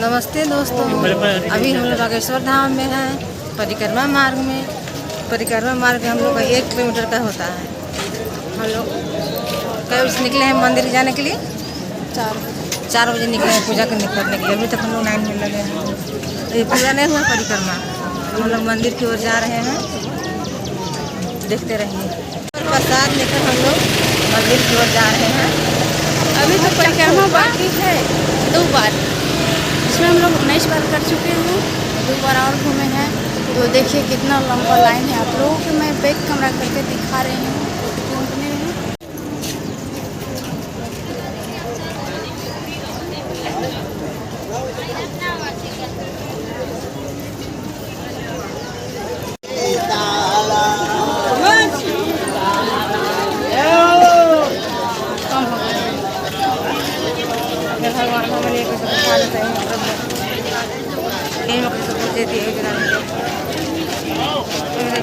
नमस्ते दोस्तों, अभी हम लोग बागेश्वर धाम में हैं, परिक्रमा मार्ग में। परिक्रमा मार्ग हम लोग का 1 किलोमीटर का होता है। हम लोग कई बजे निकले हैं मंदिर जाने के लिए? 4 बजे निकले हैं पूजा करने के लिए। अभी तक हम लोग लाइन में लगे हैं। तो ये पूरा नहीं हुआ परिक्रमा, हम लोग मंदिर की ओर जा रहे हैं, देखते रहिए। प्रसाद लेकर हम लोग मंदिर की ओर जा रहे हैं। अभी तो परिक्रमा बाकी है 2 बार, इसमें हम लोग 19 बार कर चुके हैं, 2 बार और घूमे हैं। तो देखिए कितना लंबा लाइन है। आप लोगों को मैं बैक कैमरा करके दिखा रही हूँ। भगवान हमारे एक खा लेते हैं, मतलब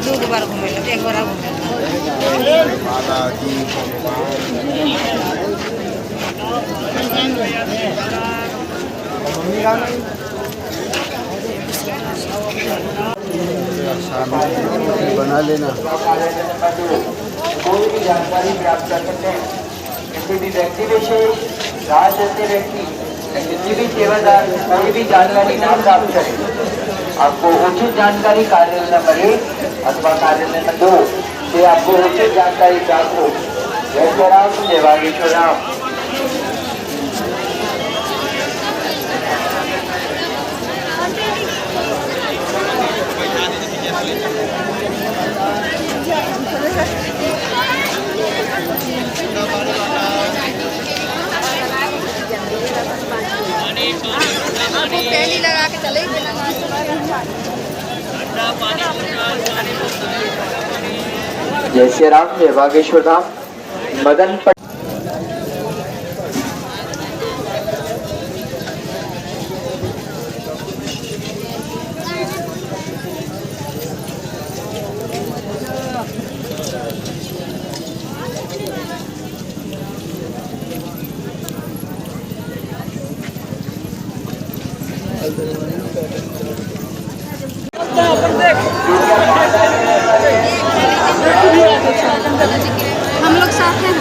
2 बार घूमे, 1 बार घूमे। बना लेना। कोई भी जानकारी प्राप्त कर सकते हैं। किसी भी व्यक्ति विशेष, राह चलते व्यक्ति, किसी भी सेवादार कोई भी जानकारी ना प्राप्त करें। आपको उचित जानकारी कार्यालय नंबर 1 अथवा कार्यालय नंबर 2 से आपको उचित जानकारी प्राप्त हो। जय श्री राम, जय बागेश्वर राम। पहली लगा के चले जय श्री राम, जय बागेश्वर धाम। मदन हम लोग साथ हैं।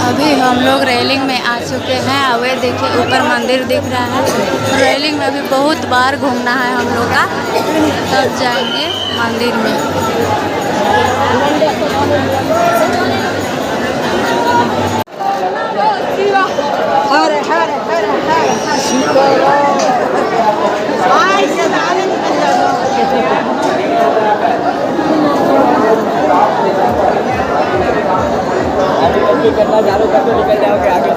अभी हम लोग रेलिंग में आ चुके हैं। अब ये देखिए ऊपर मंदिर दिख रहा है। रेलिंग में अभी बहुत बार घूमना है हम लोग का, तब जाएंगे मंदिर में। हरे हरे हरे करना चालू कर तो निकल जाओगे आगे।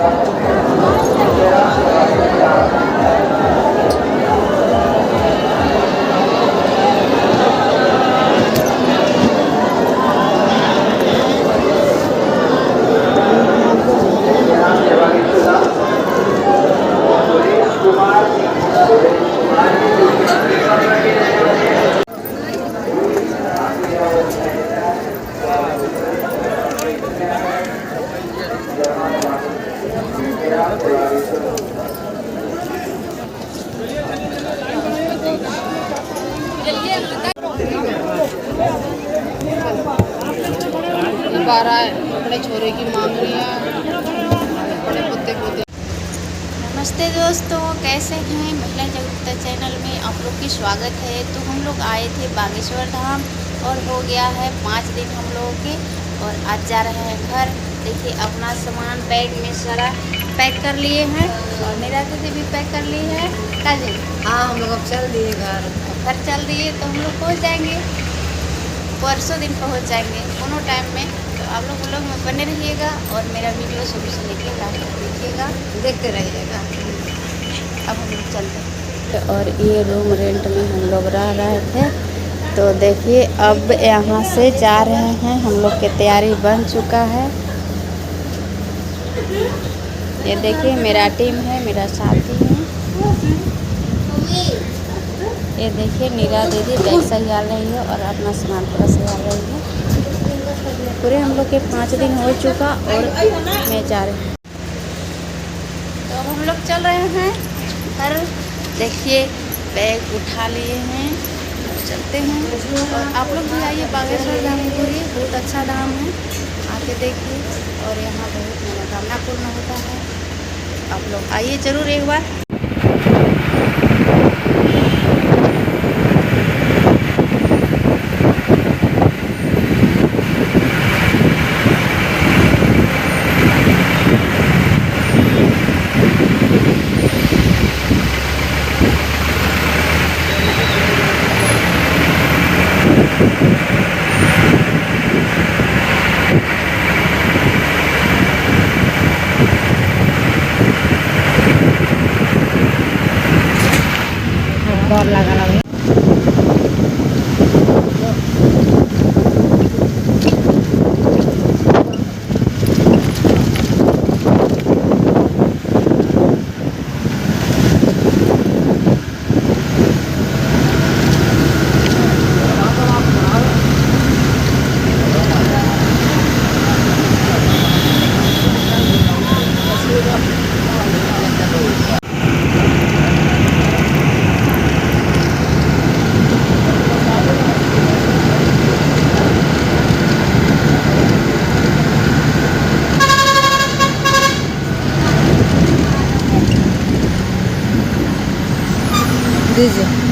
बड़े छोरे की मांग रही है, बड़े पोते। नमस्ते दोस्तों, कैसे हैं? महिला जगत चैनल में आप लोग की स्वागत है। तो हम लोग आए थे बागेश्वर धाम और हो गया है 5 दिन हम लोगों के, और आज जा रहे हैं घर। देखिए अपना सामान बैग में सारा पैक कर लिए हैं, और मेरा दीदी भी पैक कर ली है। काजी हाँ, हम लोग अब चल दिए घर चल दिए। तो हम लोग पहुँच जाएंगे, परसों दिन पहुँच जाएंगे दोनों टाइम में। तो आप लोग में बने रहिएगा और मेरा वीडियो शुरू से लेके लास्ट तक देखिएगा, देखते रहिएगा। अब हम लोग चलते हैं। और ये रूम रेंट में हम लोग रह रहे थे। तो देखिए अब यहाँ से जा रहे हैं, हम लोग की तैयारी बन चुका है। ये देखिए मेरा टीम है, मेरा साथी है। ये देखिए नीरा दीदी बैग सही आ रही है और अपना सामान पूरा सही आ रही है। पूरे हम लोग के 5 दिन हो चुका और मैं जा रही हूँ। तो अब हम लोग चल रहे हैं घर। देखिए बैग उठा लिए हैं और चलते हैं। और आप लोग भी आइए बागेश्वर धाम घूमिए, बहुत अच्छा धाम है, आके देखिए। और यहाँ बहुत मनोकामना पूर्ण होता है। आप लोग आइए ज़रूर एक बार। डर लगा लगे दीजिए।